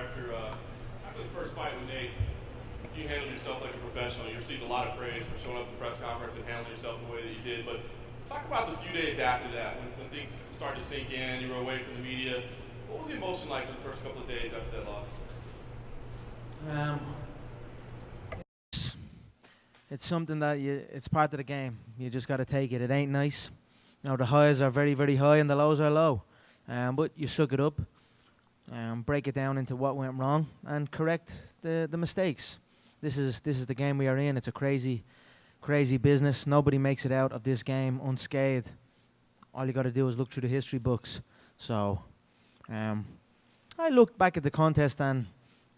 after the first fight with Nate, you handled yourself like a professional. You received a lot of praise for showing up at the press conference and handling yourself the way that you did. But talk about the few days after that, when things started to sink in, you were away from the media. What was the emotion like for the first couple of days after that loss? It's something that it's part of the game. You just got to take it. It ain't nice. You know, the highs are very, very high and the lows are low. But you suck it up, break it down into what went wrong, and correct the mistakes. This is the game we are in. It's a crazy business. Nobody makes it out of this game unscathed. All you got to do is look through the history books. So I looked back at the contest and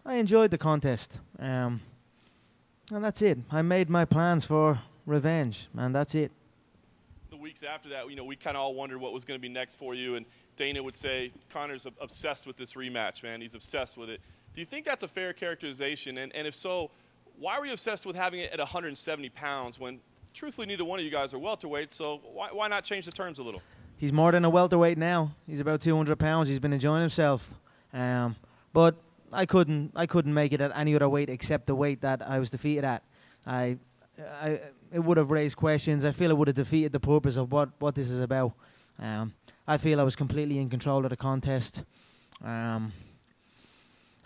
I enjoyed the contest. And that's it. I made my plans for revenge, and that's it. The weeks after that, you know, we kind of all wondered what was going to be next for you, and Dana would say, Conor's obsessed with this rematch, man. He's obsessed with it. Do you think that's a fair characterization? And if so, why were you obsessed with having it at 170 pounds when, truthfully, neither one of you guys are welterweight, so why not change the terms a little? He's more than a welterweight now. He's about 200 pounds. He's been enjoying himself. But I couldn't make it at any other weight except the weight that I was defeated at. It would have raised questions. I feel it would have defeated the purpose of what this is about. I feel I was completely in control of the contest. I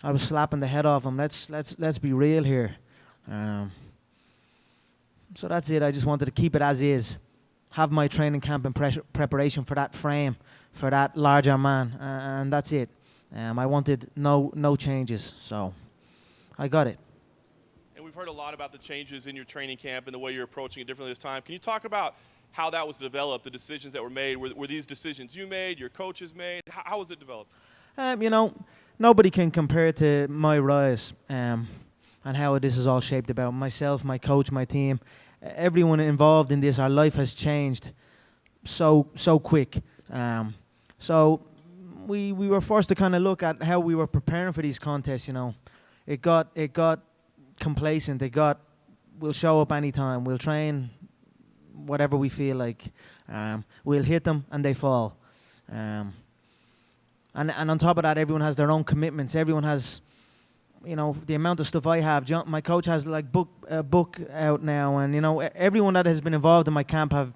was slapping the head off him. Let's be real here. So that's it. I just wanted to keep it as is. Have my training camp and preparation for that frame, for that larger man, and that's it. I wanted no changes, so I got it. And we've heard a lot about the changes in your training camp and the way you're approaching it differently this time. Can you talk about how that was developed, the decisions that were made? Were these decisions you made, your coaches made? How was it developed? You know, nobody can compare to my rise and how this is all shaped about. Myself, my coach, my team, everyone involved in this, our life has changed so quick. So we were forced to kind of look at how we were preparing for these contests, you know. It got complacent. We'll show up anytime. We'll train whatever we feel like. We'll hit them and they fall. And on top of that, everyone has their own commitments. Everyone has, you know, the amount of stuff I have. My coach has like a book out now, and you know, everyone that has been involved in my camp have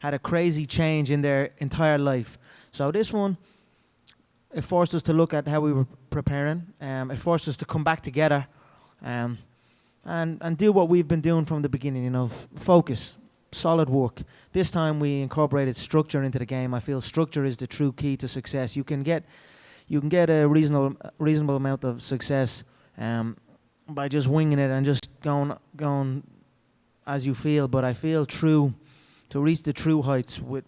had a crazy change in their entire life. So this one, it forced us to look at how we were preparing. It forced us to come back together and do what we've been doing from the beginning, you know, focus, solid work. This time we incorporated structure into the game. I feel structure is the true key to success. You can get a reasonable amount of success by just winging it and just going as you feel. But I feel to reach the true heights with,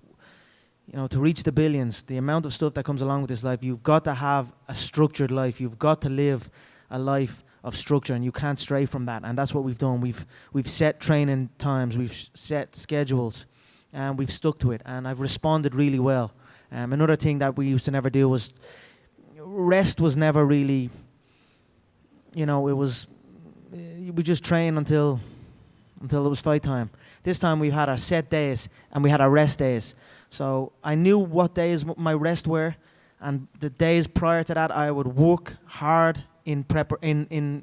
you know, to reach the billions, the amount of stuff that comes along with this life, you've got to have a structured life. You've got to live a life of structure, and you can't stray from that. And that's what we've done. We've set training times, we've set schedules, and we've stuck to it. And I've responded really well. Another thing that we used to never do was rest. Was never really, you know, we just train until it was fight time. This time we had our set days and we had our rest days. So I knew what days my rest were, and the days prior to that I would work hard in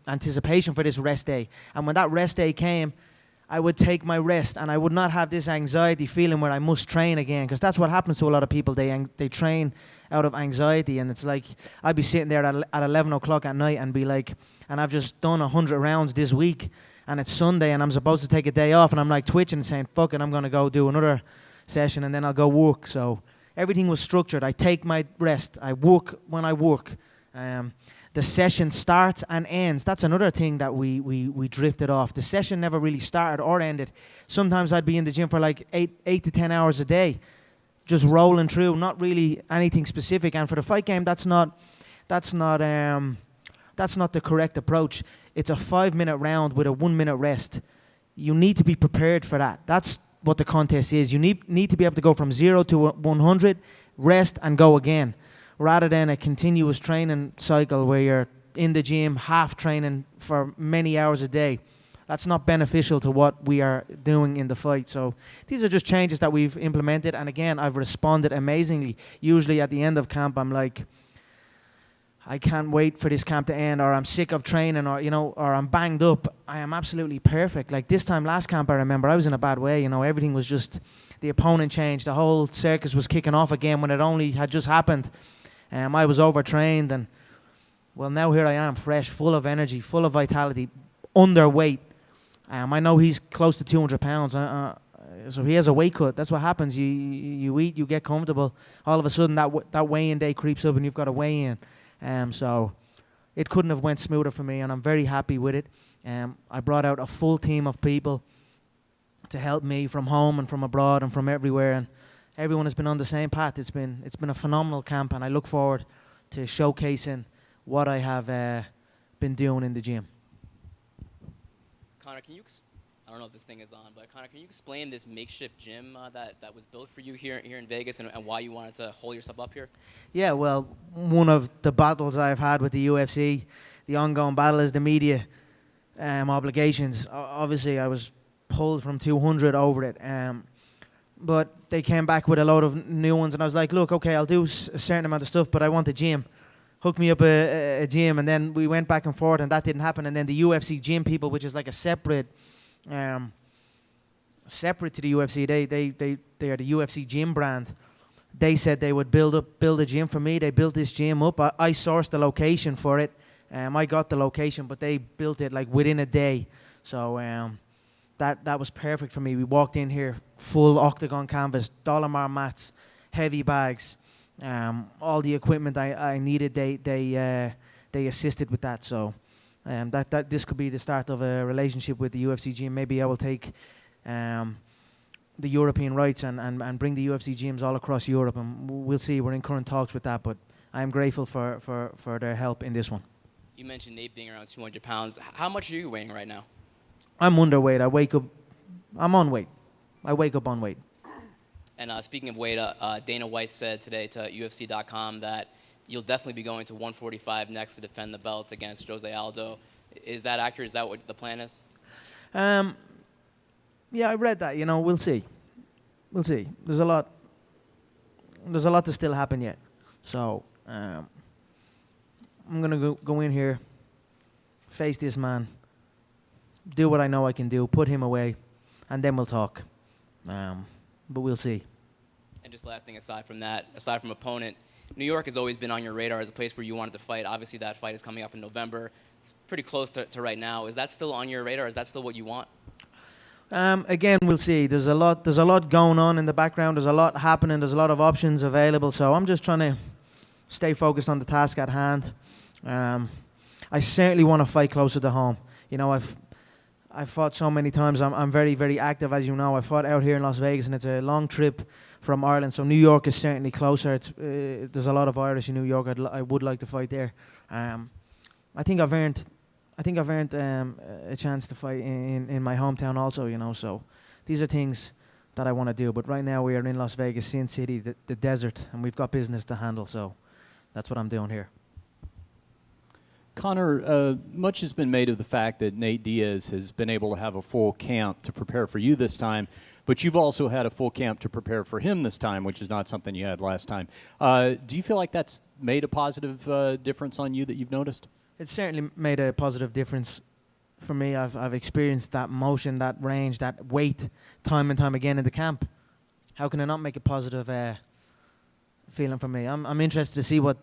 anticipation for this rest day. And when that rest day came, I would take my rest, and I would not have this anxiety feeling where I must train again, because that's what happens to a lot of people. They train out of anxiety, and it's like I'd be sitting there at 11 o'clock at night and be like, and I've just done 100 rounds this week, and it's Sunday, and I'm supposed to take a day off, and I'm like twitching and saying, fuck it, I'm going to go do another session, and then I'll go work. So everything was structured. I take my rest. I work when I work. The session starts and ends. That's another thing that we drifted off. The session never really started or ended. Sometimes I'd be in the gym for like 8 to 10 hours a day, just rolling through, not really anything specific. And for the fight game, that's not the correct approach. It's a 5-minute round with a 1-minute rest. You need to be prepared for that. That's what the contest is. You need to be able to go from 0 to 100, rest, and go again, rather than a continuous training cycle where you're in the gym, half training for many hours a day. That's not beneficial to what we are doing in the fight. So these are just changes that we've implemented. And again, I've responded amazingly. Usually at the end of camp, I'm like, I can't wait for this camp to end, or I'm sick of training, or or I'm banged up. I am absolutely perfect. Like this time last camp, I remember I was in a bad way. Everything was just, the opponent changed. The whole circus was kicking off again when it only had just happened. I was overtrained, and well, now here I am, fresh, full of energy, full of vitality, underweight. I know he's close to 200 pounds. So he has a weight cut. That's what happens. You eat, you get comfortable. All of a sudden, that weigh-in day creeps up, and you've got to weigh in. So it couldn't have went smoother for me, and I'm very happy with it. I brought out a full team of people to help me from home and from abroad and from everywhere, and everyone has been on the same path. It's been a phenomenal camp, and I look forward to showcasing what I have been doing in the gym. Conor, I don't know if this thing is on, but Conor, can you explain this makeshift gym that was built for you here in Vegas, and why you wanted to hold yourself up here? Yeah, well, one of the battles I've had with the UFC, the ongoing battle, is the media obligations. Obviously, I was pulled from 200 over it, but they came back with a load of new ones, and I was like, look, okay, I'll do a certain amount of stuff, but I want a gym. Hook me up a gym, and then we went back and forth, and that didn't happen. And then the UFC gym people, which is like a separate to the UFC, they are the UFC gym brand. They said they would build a gym for me. They built this gym up. I sourced the location for it. I got the location, but they built it like within a day. So that was perfect for me. We walked in here, full octagon canvas, Dolomar mats, heavy bags. All the equipment I needed, they assisted with that. So that this could be the start of a relationship with the UFC gym. Maybe I will take the European rights and bring the UFC gyms all across Europe, and we'll see. We're in current talks with that, but I'm grateful for their help in this one. You mentioned Nate being around 200 pounds. How much are you weighing right now? I'm underweight. I'm on weight. I wake up on weight. And speaking of weight, Dana White said today to UFC.com that you'll definitely be going to 145 next to defend the belt against Jose Aldo. Is that accurate? Is that what the plan is? Yeah, I read that. We'll see. We'll see. There's a lot to still happen yet. So I'm gonna go in here, face this man, do what I know I can do, put him away, and then we'll talk. But we'll see. And just last thing, aside from opponent, New York has always been on your radar as a place where you wanted to fight. Obviously, that fight is coming up in November. It's pretty close to right now. Is that still on your radar? Is that still what you want? Again, we'll see. There's a lot going on in the background. There's a lot happening. There's a lot of options available. So I'm just trying to stay focused on the task at hand. I certainly want to fight closer to home. I've fought so many times. I'm very, very active, as you know. I fought out here in Las Vegas, and it's a long trip from Ireland. So New York is certainly closer. There's a lot of Irish in New York. I would like to fight there. I think I've earned a chance to fight in my hometown also. So these are things that I want to do. But right now we are in Las Vegas, Sin City, the desert, and we've got business to handle. So that's what I'm doing here. Conor, much has been made of the fact that Nate Diaz has been able to have a full camp to prepare for you this time, but you've also had a full camp to prepare for him this time, which is not something you had last time. Do you feel like that's made a positive difference on you that you've noticed? It's certainly made a positive difference for me. I've experienced that motion, that range, that weight time and time again in the camp. How can it not make a positive feeling for me? I'm interested to see what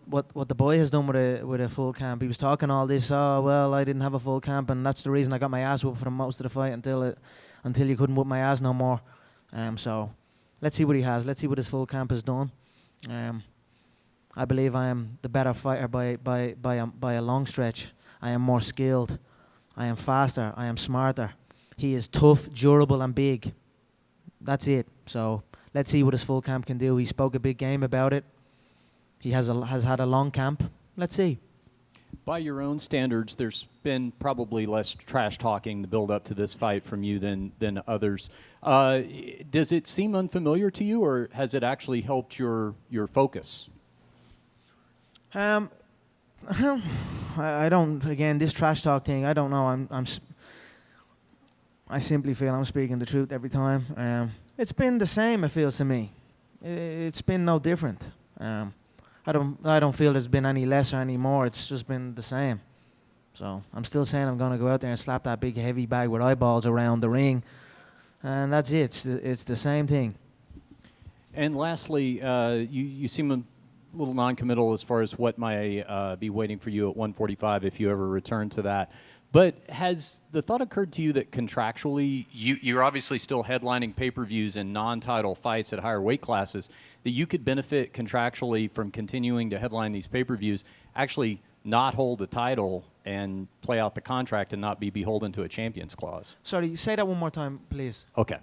the boy has done with a full camp. He was talking all this, I didn't have a full camp, and that's the reason I got my ass whooped for most of the fight until you couldn't whoop my ass no more. So let's see what he has. Let's see what his full camp has done. I believe I am the better fighter by a long stretch. I am more skilled. I am faster. I am smarter. He is tough, durable, and big. That's it. So let's see what his full camp can do. He spoke a big game about it. He has had a long camp. Let's see. By your own standards, there's been probably less trash talking the build up to this fight from you than others. Does it seem unfamiliar to you, or has it actually helped your focus? I don't. Again, this trash talk thing, I don't know. I simply feel I'm speaking the truth every time. It's been the same, it feels to me. It's been no different. I don't feel there's been any less or any more. It's just been the same. So I'm still saying I'm going to go out there and slap that big heavy bag with eyeballs around the ring, and that's it. It's the same thing. And lastly, you seem a little non-committal as far as what might be waiting for you at 145 if you ever return to that. But has the thought occurred to you that contractually, you're obviously still headlining pay-per-views and non-title fights at higher weight classes, that you could benefit contractually from continuing to headline these pay-per-views, actually not hold a title and play out the contract and not be beholden to a champions clause? Sorry, say that one more time, please. Okay.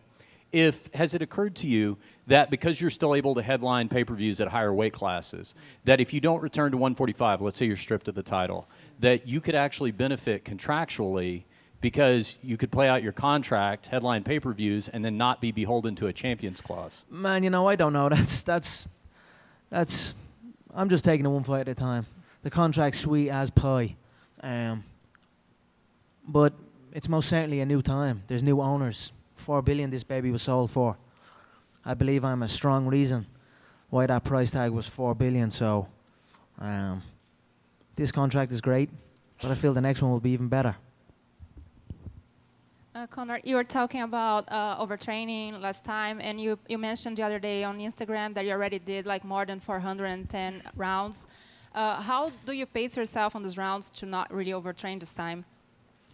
Has it occurred to you that because you're still able to headline pay-per-views at higher weight classes, that if you don't return to 145, let's say you're stripped of the title, that you could actually benefit contractually because you could play out your contract, headline pay-per-views, and then not be beholden to a champions clause? Man, I don't know. That's. I'm just taking it one fight at a time. The contract's sweet as pie, but it's most certainly a new time. There's new owners. $4 billion this baby was sold for. I believe I'm a strong reason why that price tag was $4 billion. So, this contract is great, but I feel the next one will be even better. Conor, you were talking about overtraining last time, and you mentioned the other day on Instagram that you already did like more than 410 rounds. How do you pace yourself on those rounds to not really overtrain this time?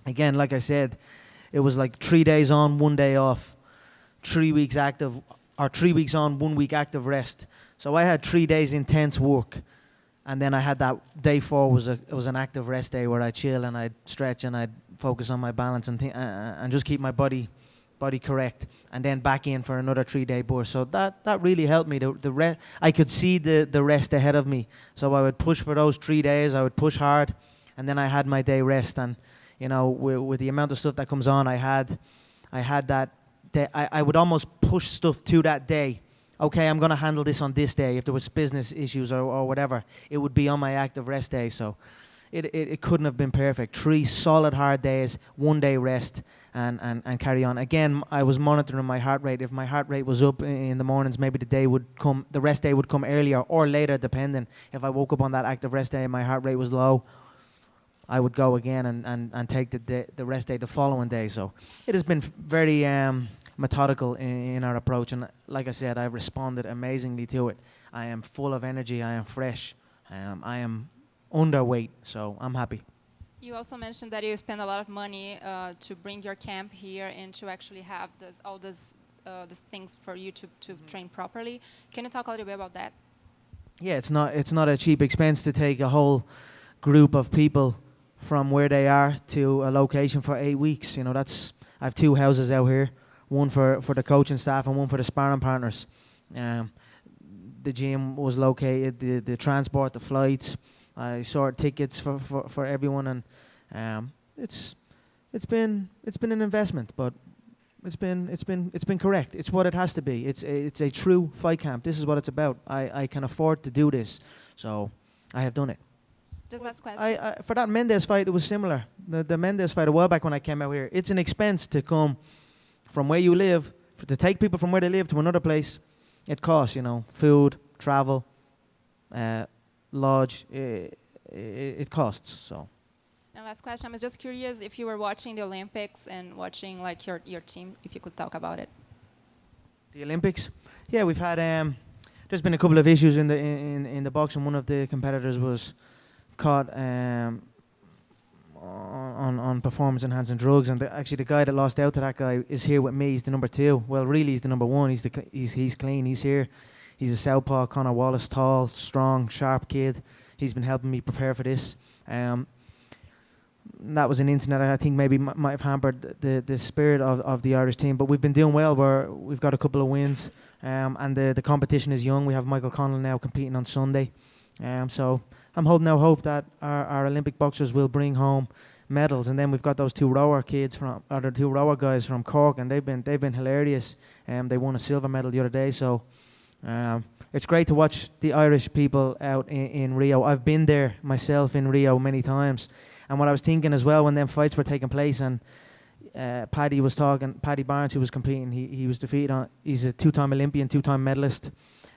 Again, like I said, it was like 3 days on, 1 day off, 3 weeks active, or 3 weeks on, 1 week active rest. So I had 3 days intense work, and then I had that day 4 was an active rest day where I'd chill and I'd stretch and I'd focus on my balance and just keep my body correct, and then back in for another 3 day burst. So that really helped me. I could see the rest ahead of me, so I would push for those 3 days. I would push hard, and then I had my day rest. And with the amount of stuff that comes on, I had that day. I would almost push stuff to that day. Okay, I'm going to handle this on this day. If there was business issues or whatever, it would be on my active rest day. So it couldn't have been perfect. 3 solid hard days, 1 day rest, and carry on. Again, I was monitoring my heart rate. If my heart rate was up in the mornings, maybe the rest day would come earlier or later, depending. If I woke up on that active rest day and my heart rate was low, I would go again and take the rest day the following day. So it has been very methodical in our approach. And like I said, I've responded amazingly to it. I am full of energy. I am fresh. I am underweight, so I'm happy. You also mentioned that you spend a lot of money to bring your camp here and to actually have all these things for you to train properly. Can you talk a little bit about that? Yeah, it's not a cheap expense to take a whole group of people from where they are to a location for 8 weeks. I have 2 houses out here, one for the coaching staff and one for the sparring partners. The gym was located, the transport, the flights. I sort tickets for everyone, and it's been an investment, but it's been correct. It's what it has to be. It's a true fight camp. This is what it's about. I can afford to do this, so I have done it. Just last question. For that Mendes fight, it was similar. The Mendes fight a while back when I came out here, it's an expense to come from where you live, to take people from where they live to another place. It costs, food, travel, lodge. It costs. So. And last question. I was just curious if you were watching the Olympics and watching like your team, if you could talk about it. The Olympics? Yeah, we've had. There's been a couple of issues in the boxing. One of the competitors was caught on performance-enhancing drugs, and actually the guy that lost out to that guy is here with me. He's the number 2. Well, really, he's the number 1. He's clean. He's here. He's a southpaw, Conor Wallace, tall, strong, sharp kid. He's been helping me prepare for this. That was an incident I think maybe might have hampered the spirit of the Irish team, but we've been doing well. We've got a couple of wins, and the competition is young. We have Michael Connell now competing on Sunday. So I'm holding out hope that our Olympic boxers will bring home medals. And then we've got those 2 rower guys from Cork, and they've been hilarious. They won a silver medal the other day. So it's great to watch the Irish people out in Rio. I've been there myself in Rio many times. And what I was thinking as well when them fights were taking place, and Paddy Barnes, who was competing, he was defeated. He's a 2-time Olympian, 2-time medalist.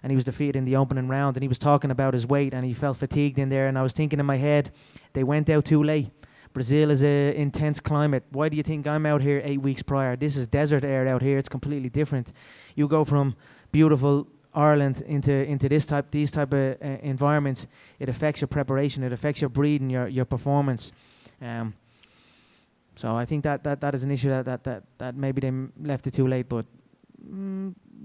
and he was defeated in the opening round, and he was talking about his weight, and he felt fatigued in there, and I was thinking in my head, they went out too late. Brazil is an intense climate. Why do you think I'm out here 8 weeks prior? This is desert air out here. It's completely different. You go from beautiful Ireland into these type of environments. It affects your preparation. It affects your breathing, your performance. So I think that is an issue that maybe they left it too late. But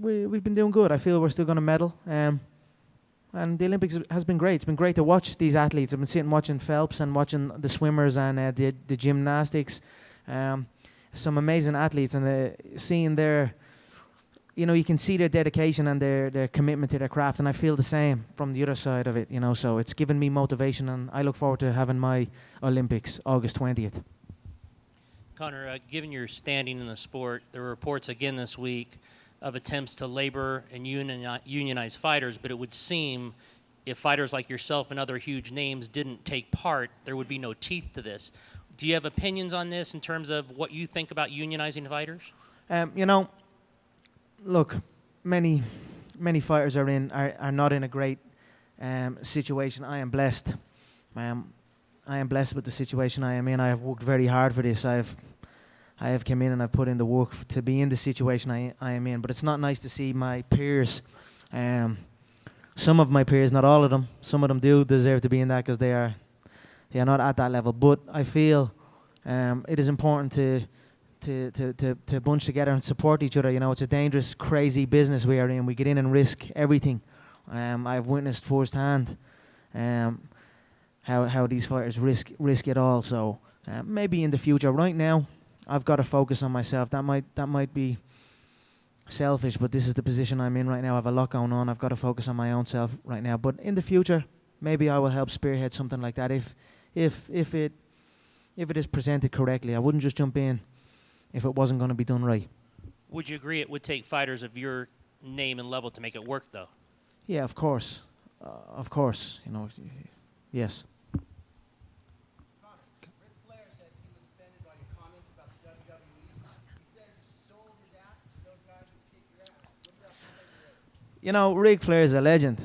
we've been doing good. I feel we're still going to medal. And the Olympics has been great. It's been great to watch these athletes. I've been sitting watching Phelps and watching the swimmers and the gymnastics. Some amazing athletes, and seeing their, you can see their dedication and their commitment to their craft, and I feel the same from the other side of it, so it's given me motivation, and I look forward to having my Olympics August 20th. Conor, given your standing in the sport, there were reports again this week of attempts to labor and unionize fighters, but it would seem if fighters like yourself and other huge names didn't take part, there would be no teeth to this. Do you have opinions on this in terms of what you think about unionizing fighters? Look, many fighters are not in a great situation. I am blessed. I am blessed with the situation I am in. I have worked very hard for this. I have come in and I've put in the work to be in the situation I am in. But it's not nice to see my peers. Some of my peers, not all of them. Some of them do deserve to be in that because they are not at that level. But I feel it is important to bunch together and support each other. It's a dangerous, crazy business we are in. We get in and risk everything. I've witnessed firsthand how these fighters risk it all. So maybe in the future. Right now, I've got to focus on myself. That might be selfish, but this is the position I'm in right now. I have a lot going on. I've got to focus on my own self right now. But in the future, maybe I will help spearhead something like that if it is presented correctly. I wouldn't just jump in if it wasn't going to be done right. Would you agree it would take fighters of your name and level to make it work, though? Yeah, of course. Yes. Ric Flair says he was offended by your comments about the WWE. He said you sold his ass to those guys who kicked your ass. What do you have to say? Ric Flair is a legend.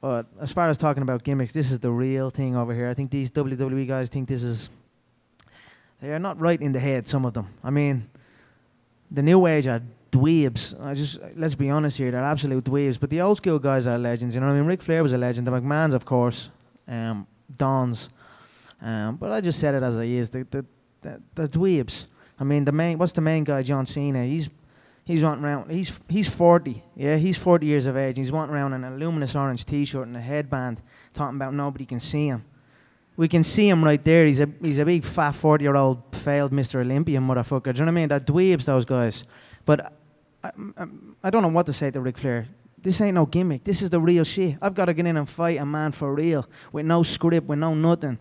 But as far as talking about gimmicks, this is the real thing over here. I think these WWE guys think they are not right in the head, some of them. I mean, the new age are dweebs. Let's be honest here, they're absolute dweebs. But the old school guys are legends. You know what I mean? Ric Flair was a legend. The McMahons, of course, Dons. But I just said it as I is. The dweebs. I mean, what's the main guy? John Cena. He's wanting around. He's 40. Yeah, he's 40 years of age. He's wanting around in a luminous orange T-shirt and a headband, talking about nobody can see him. We can see him right there. He's a big fat 40-year-old failed Mr. Olympia motherfucker. Do you know what I mean? That dweebs, those guys. But I don't know what to say to Ric Flair. This ain't no gimmick. This is the real shit. I've got to get in and fight a man for real, with no script, with no nothing.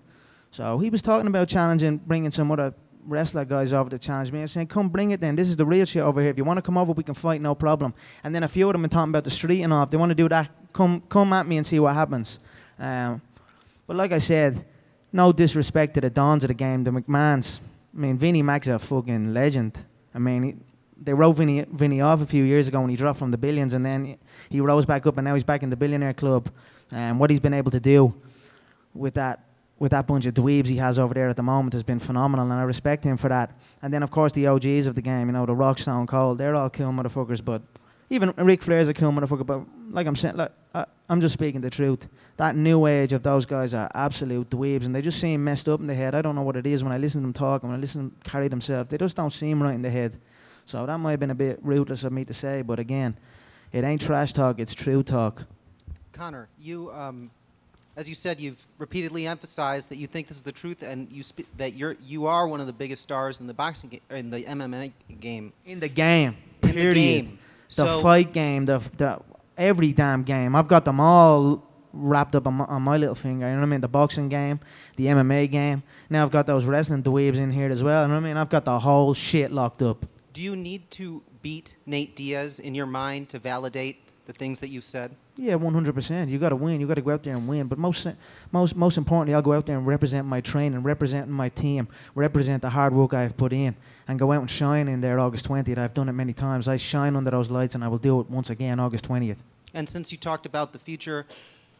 So he was talking about challenging, bringing some other wrestler guys over to challenge me. I was saying, come bring it then. This is the real shit over here. If you want to come over, we can fight, no problem. And then a few of them are talking about the street and all. If they want to do that, come at me and see what happens. But like I said, no disrespect to the Dons of the game, the McMahons. I mean, Vinnie Mac's a fucking legend. I mean, they wrote Vinnie off a few years ago when he dropped from the billions, and then he rose back up, and now he's back in the billionaire club. And what he's been able to do with that bunch of dweebs he has over there at the moment has been phenomenal, and I respect him for that. And then, of course, the OGs of the game, the Rock, Stone Cold, they're all cool motherfuckers, but even Ric Flair's a cool motherfucker, but like I'm saying, I'm just speaking the truth. That new age of those guys are absolute dweebs, and they just seem messed up in the head. I don't know what it is when I listen to them talk, and when I listen to them carry themselves. They just don't seem right in the head. So that might have been a bit ruthless of me to say, but again, it ain't trash talk, it's true talk. Conor, you, as you said, you've repeatedly emphasized that you think this is the truth, and that you are one of the biggest stars in the boxing in the MMA game. In the game. In period. the game. The fight game, the every damn game. I've got them all wrapped up on my little finger. You know what I mean? The boxing game, the MMA game. Now I've got those wrestling dweebs in here as well. You know what I mean? I've got the whole shit locked up. Do you need to beat Nate Diaz in your mind to validate the things that you've said? Yeah, 100%. You got to win. You got to go out there and win. But most importantly, I'll go out there and represent my training, represent my team, represent the hard work I've put in, and go out and shine in there August 20th. I've done it many times. I shine under those lights, and I will do it once again August 20th. And since you talked about the future,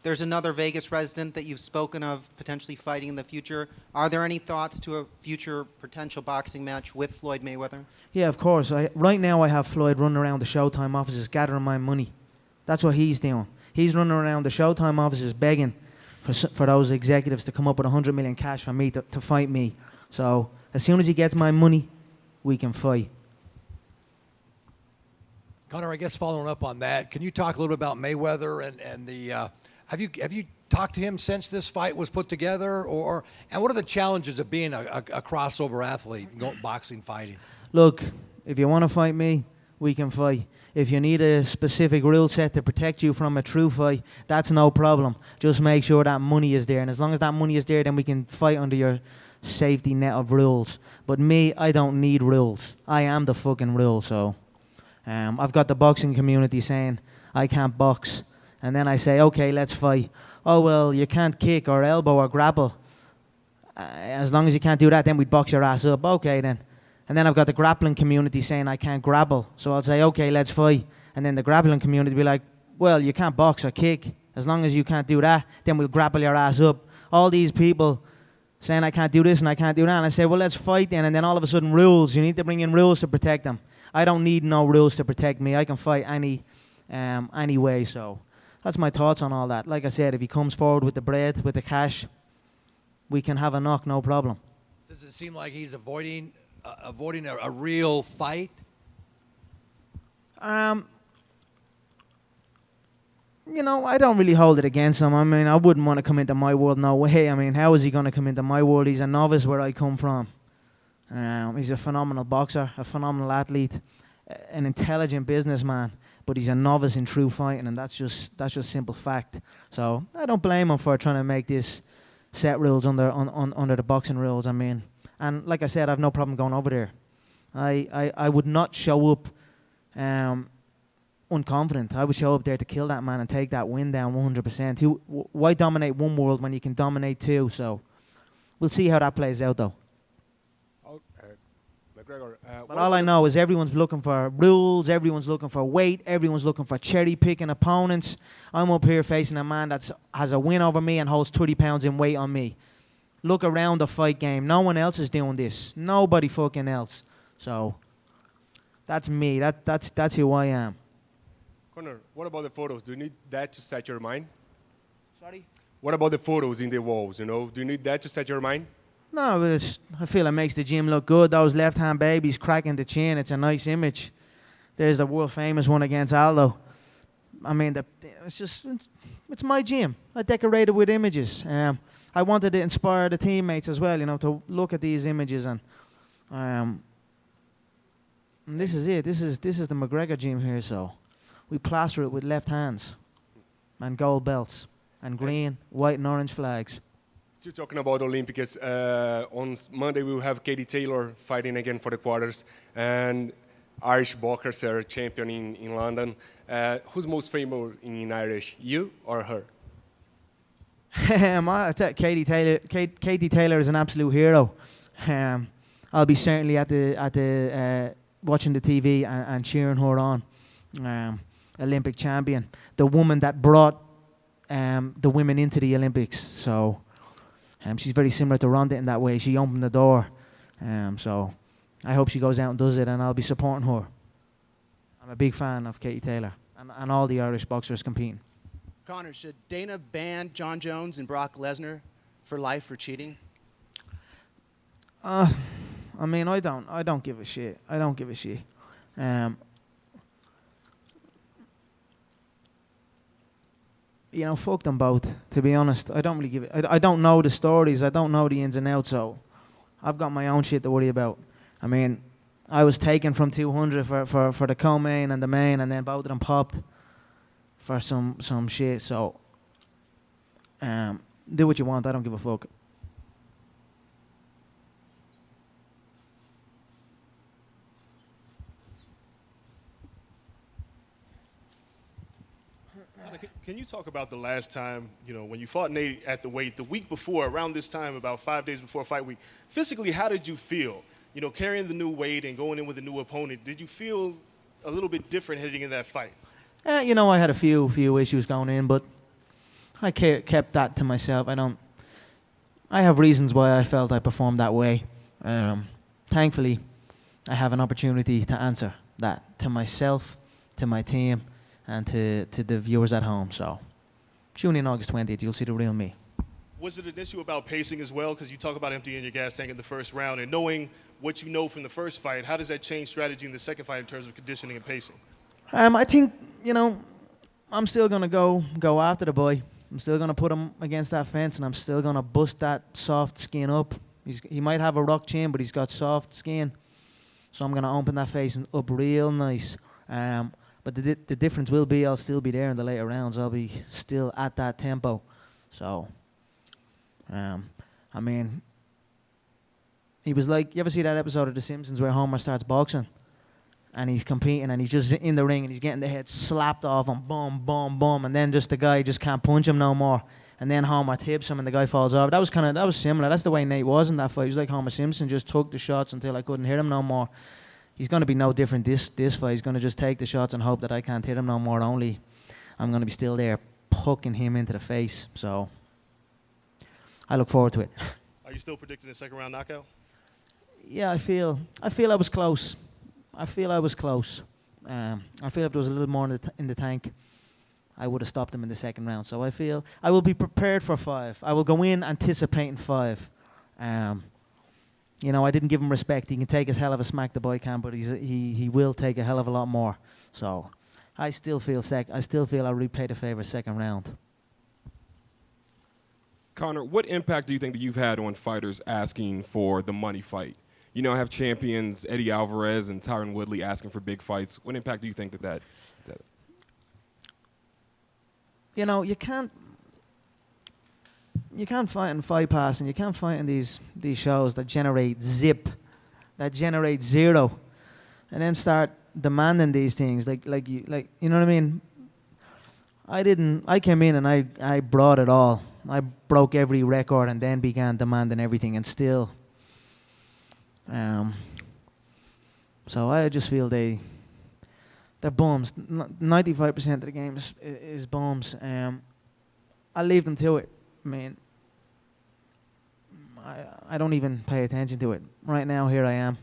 there's another Vegas resident that you've spoken of potentially fighting in the future. Are there any thoughts to a future potential boxing match with Floyd Mayweather? Yeah, of course. Right now I have Floyd running around the Showtime offices gathering my money. That's what he's doing. He's running around the Showtime offices begging for those executives to come up with $100 million cash for me to fight me. So as soon as he gets my money, we can fight. Conor, I guess following up on that, can you talk a little bit about Mayweather and the have you talked to him since this fight was put together, and what are the challenges of being a crossover athlete, boxing, fighting? Look, if you want to fight me, we can fight. If you need a specific rule set to protect you from a true fight, that's no problem. Just make sure that money is there, and as long as that money is there, then we can fight under your safety net of rules. But me, I don't need rules. I am the fucking rule. So I've got the boxing community saying I can't box. And then I say, okay, let's fight. Oh, well, you can't kick or elbow or grapple. As long as you can't do that, then we'd box your ass up. Okay, then. And then I've got the grappling community saying I can't grapple. So I'll say, okay, let's fight. And then the grappling community will be like, well, you can't box or kick. As long as you can't do that, then we'll grapple your ass up. All these people saying I can't do this and I can't do that. And I say, well, let's fight then. And then all of a sudden, rules. You need to bring in rules to protect them. I don't need no rules to protect me. I can fight any way, so... That's my thoughts on all that. Like I said, if he comes forward with the bread, with the cash, we can have a knock, no problem. Does it seem like he's avoiding a real fight? You know, I don't really hold it against him. I mean, I wouldn't want to come into my world, no way. I mean, how is he going to come into my world? He's a novice where I come from. He's a phenomenal boxer, a phenomenal athlete, an intelligent businessman. But he's a novice in true fighting, and that's just simple fact. So I don't blame him for trying to make this set rules under the boxing rules. I mean, and like I said, I have no problem going over there. I would not show up unconfident. I would show up there to kill that man and take that win down 100%. Why dominate one world when you can dominate two? So we'll see how that plays out, though. McGregor, but all I know is everyone's looking for rules, everyone's looking for weight, everyone's looking for cherry-picking opponents. I'm up here facing a man that has a win over me and holds 30 pounds in weight on me. Look around the fight game. No one else is doing this. Nobody fucking else. So that's me. That's who I am. Conor, what about the photos? Do you need that to set your mind? Sorry? What about the photos in the walls, Do you need that to set your mind? No, I feel it makes the gym look good. Those left-hand babies cracking the chin. It's a nice image. There's the world-famous one against Aldo. I mean, it's my gym. I decorated with images. I wanted to inspire the teammates as well, to look at these images. And this is it. This is the McGregor gym here. So we plaster it with left hands and gold belts and green, white, and orange flags. Still talking about Olympics, on Monday we will have Katie Taylor fighting again for the quarters, and Irish boxers are champion in London. Who's most famous in Irish, you or her? Katie Taylor is an absolute hero. I'll be certainly at the watching the TV and cheering her on. Olympic champion, the woman that brought the women into the Olympics. So. She's very similar to Ronda in that way. She opened the door. So I hope she goes out and does it, and I'll be supporting her. I'm a big fan of Katie Taylor and all the Irish boxers competing. Conor, should Dana ban Jon Jones and Brock Lesnar for life for cheating? I mean, I don't give a shit. I don't give a shit. Fuck them both, to be honest. I don't really give it. I don't know the stories. I don't know the ins and outs, so I've got my own shit to worry about. I mean, I was taken from 200 for the co-main and the main, and then both of them popped for some shit, so do what you want. I don't give a fuck. Can you talk about the last time, when you fought Nate at the weight, the week before, around this time, about 5 days before fight week, physically, how did you feel? Carrying the new weight and going in with a new opponent, did you feel a little bit different heading in that fight? You know, I had a few issues going in, but I kept that to myself. I have reasons why I felt I performed that way. Thankfully, I have an opportunity to answer that to myself, to my team, and to the viewers at home. So, tune in August 20th. You'll see the real me. Was it an issue about pacing as well? Because you talk about emptying your gas tank in the first round and knowing what you know from the first fight. How does that change strategy in the second fight in terms of conditioning and pacing? I think, you know, I'm still going to go after the boy. I'm still going to put him against that fence, and I'm still going to bust that soft skin up. He might have a rock chin, but he's got soft skin. So I'm going to open that face up real nice. But the difference will be I'll still be there in the later rounds. I'll be still at that tempo. So, I mean, he was like, you ever see that episode of The Simpsons where Homer starts boxing? And he's competing, and he's just in the ring, and he's getting the head slapped off him, boom, boom, boom, and then just the guy just can't punch him no more. And then Homer tips him, and the guy falls over. That was similar. That's the way Nate was in that fight. He was like Homer Simpson, just took the shots until I couldn't hit him no more. He's going to be no different this fight. He's going to just take the shots and hope that I can't hit him no more. Only I'm going to be still there, poking him into the face. So I look forward to it. Are you still predicting a second round knockout? Yeah, I feel I was close. I feel if there was a little more in the tank, I would have stopped him in the second round. So I feel I will be prepared for 5. I will go in anticipating 5. You know, I didn't give him respect. He can take as hell of a smack the boy can, but he will take a hell of a lot more. So I still feel I'll repay the favor second round. Conor, what impact do you think that you've had on fighters asking for the money fight? You know, I have champions Eddie Alvarez and Tyron Woodley asking for big fights. What impact do you think that? You know, you can't fight in Fight Pass, and you can't fight in these shows that generate zip, that generate zero, and then start demanding these things like you know what I mean? I came in and I brought it all. I broke every record and then began demanding everything, and still. So I just feel they're bums. 95% of the game is bums. I'll leave them to it. I mean, I don't even pay attention to it. Right now, here I am,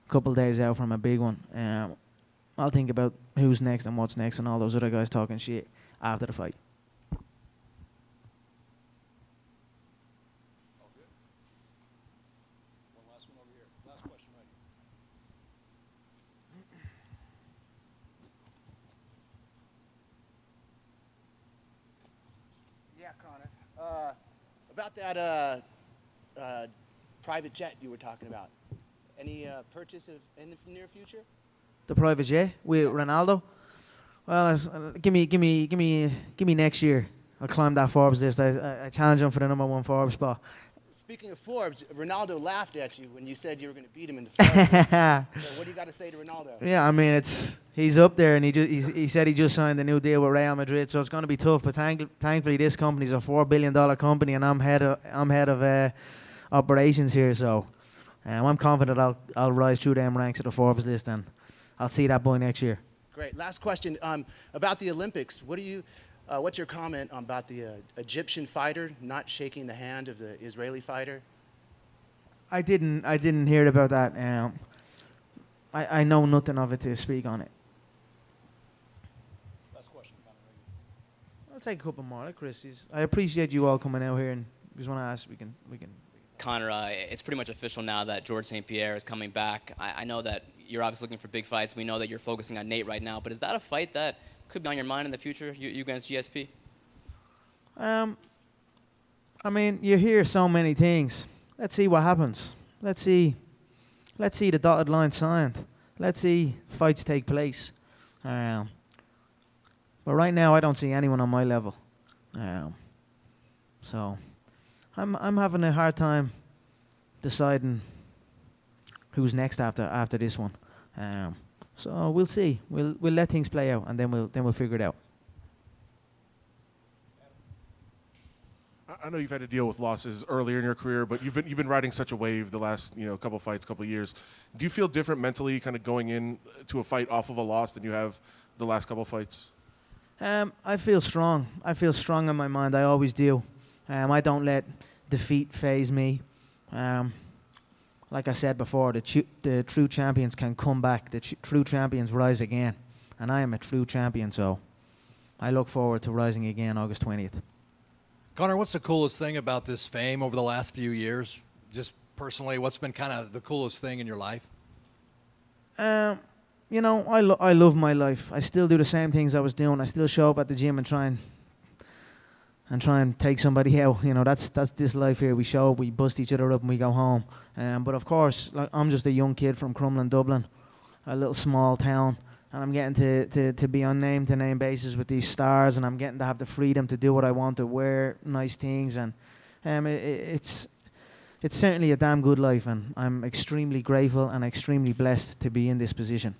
a couple days out from a big one. I'll think about who's next and what's next and all those other guys talking shit after the fight. About that private jet you were talking about. Any purchase in the near future? The private jet with Ronaldo? Well, give me next year. I'll climb that Forbes list. I challenge him for the #1 Forbes spot. Speaking of Forbes, Ronaldo laughed at you when you said you were going to beat him in the Forbes list. So what do you got to say to Ronaldo? Yeah, I mean he's up there, and he said he just signed a new deal with Real Madrid, so it's going to be tough. But thankfully, this company's a $4 billion company, and I'm head of operations here. So I'm confident I'll rise through them ranks of the Forbes list, and I'll see that boy next year. Great. Last question about the Olympics. What's your comment about the Egyptian fighter not shaking the hand of the Israeli fighter? I didn't hear about that. I know nothing of it to speak on it. Last question, Conor. I'll take a couple more, Chris. I appreciate you all coming out here, and if you want to ask, we can. Conor, it's pretty much official now that George St-Pierre is coming back. I know that you're obviously looking for big fights. We know that you're focusing on Nate right now, but is that a fight that could be on your mind in the future, you against GSP? I mean, you hear so many things. Let's see what happens. Let's see the dotted line signed. Let's see fights take place. But right now, I don't see anyone on my level. So I'm having a hard time deciding who's next after this one. So we'll see. We'll let things play out, and then we'll figure it out. I know you've had to deal with losses earlier in your career, but you've been riding such a wave the last couple fights, couple years. Do you feel different mentally, kind of going in to a fight off of a loss than you have the last couple fights? I feel strong. I feel strong in my mind. I always do. I don't let defeat phase me. Like I said before, the true champions can come back. The true champions rise again. And I am a true champion, so I look forward to rising again August 20th. Conor, what's the coolest thing about this fame over the last few years? Just personally, what's been kind of the coolest thing in your life? You know, I love my life. I still do the same things I was doing. I still show up at the gym and try and take somebody out. You know, that's this life here. We show up, we bust each other up, and we go home. But of course, like, I'm just a young kid from Crumlin, Dublin, a little small town, and I'm getting to be on name-to-name basis with these stars, and I'm getting to have the freedom to do what I want, to wear nice things, and it's certainly a damn good life, and I'm extremely grateful and extremely blessed to be in this position.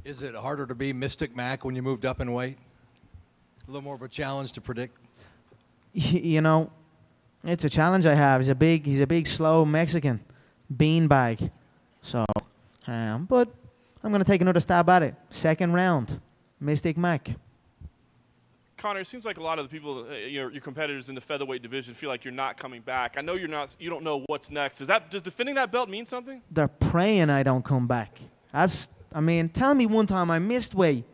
Is it harder to be Mystic Mac when you moved up in weight? A little more of a challenge to predict? You know, it's a challenge I have. He's a big, slow Mexican beanbag. So, but I'm going to take another stab at it. Second round, Mystic Mac. Conor, it seems like a lot of the people, your competitors in the featherweight division, feel like you're not coming back. I know you're not. You don't know what's next. Does defending that belt mean something? They're praying I don't come back. Tell me one time I missed weight.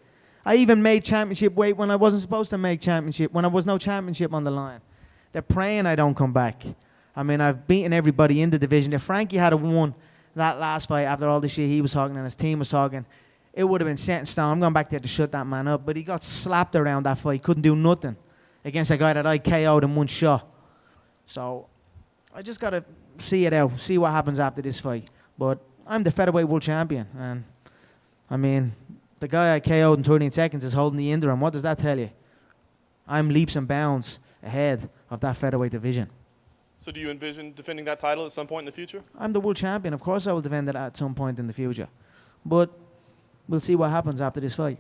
I even made championship weight when I wasn't supposed to make championship, when there was no championship on the line. They're praying I don't come back. I mean, I've beaten everybody in the division. If Frankie had won that last fight after all the shit he was talking and his team was talking, it would have been set in stone. I'm going back there to shut that man up. But he got slapped around that fight. Couldn't do nothing against a guy that I KO'd in one shot. So I just got to see it out, see what happens after this fight. But I'm the featherweight world champion. And, I mean, the guy I KO'd in 13 seconds is holding the interim. What does that tell you? I'm leaps and bounds ahead of that featherweight division. So do you envision defending that title at some point in the future? I'm the world champion. Of course I will defend it at some point in the future. But we'll see what happens after this fight.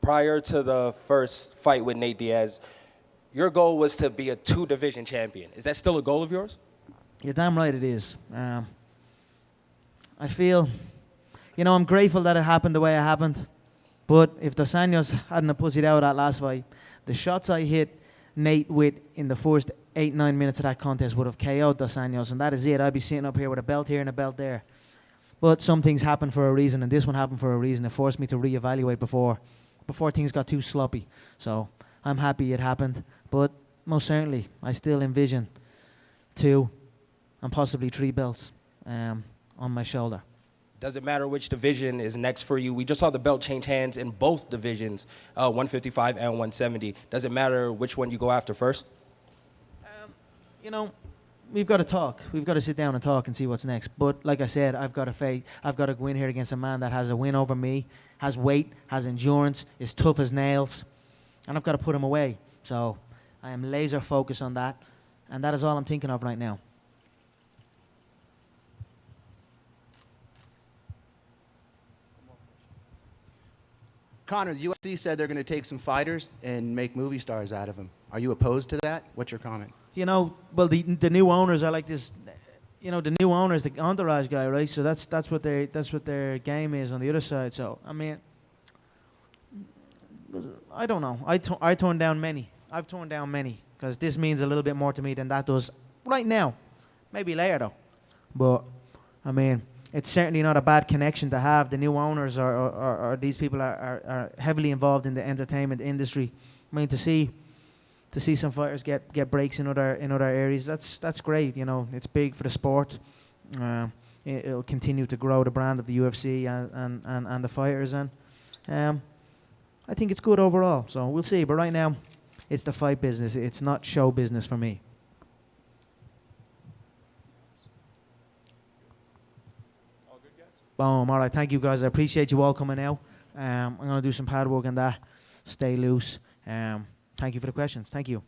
Prior to the first fight with Nate Diaz, your goal was to be a two-division champion. Is that still a goal of yours? You're damn right it is. I feel, I'm grateful that it happened the way it happened. But if Dos Anjos hadn't pussied out that last fight, the shots I hit Nate with in the first 8-9 minutes of that contest would have KO'd Dos Anjos, and that is it. I'd be sitting up here with a belt here and a belt there. But some things happen for a reason, and this one happened for a reason. It forced me to reevaluate before things got too sloppy. So I'm happy it happened. But most certainly, I still envision 2 and possibly 3 belts on my shoulder. Does it matter which division is next for you? We just saw the belt change hands in both divisions, 155 and 170. Does it matter which one you go after first? We've got to talk. We've got to sit down and talk and see what's next. But like I said, I've got to go in here against a man that has a win over me, has weight, has endurance, is tough as nails, and I've got to put him away. So I am laser focused on that, and that is all I'm thinking of right now. Conor, the UFC said they're going to take some fighters and make movie stars out of them. Are you opposed to that? What's your comment? Well, the new owners are like this. The new owners, the entourage guy, right? So that's what their game is on the other side. So I mean, I don't know. I turned down many. I've turned down many because this means a little bit more to me than that does right now. Maybe later though. But I mean, it's certainly not a bad connection to have. The new owners or these people are heavily involved in the entertainment industry. I mean, to see some fighters get breaks in other areas, that's great. It's big for the sport. It'll continue to grow the brand of the UFC and the fighters, and I think it's good overall. So we'll see. But right now, it's the fight business. It's not show business for me. Boom. All right. Thank you, guys. I appreciate you all coming out. I'm going to do some pad work on that. Stay loose. Thank you for the questions. Thank you.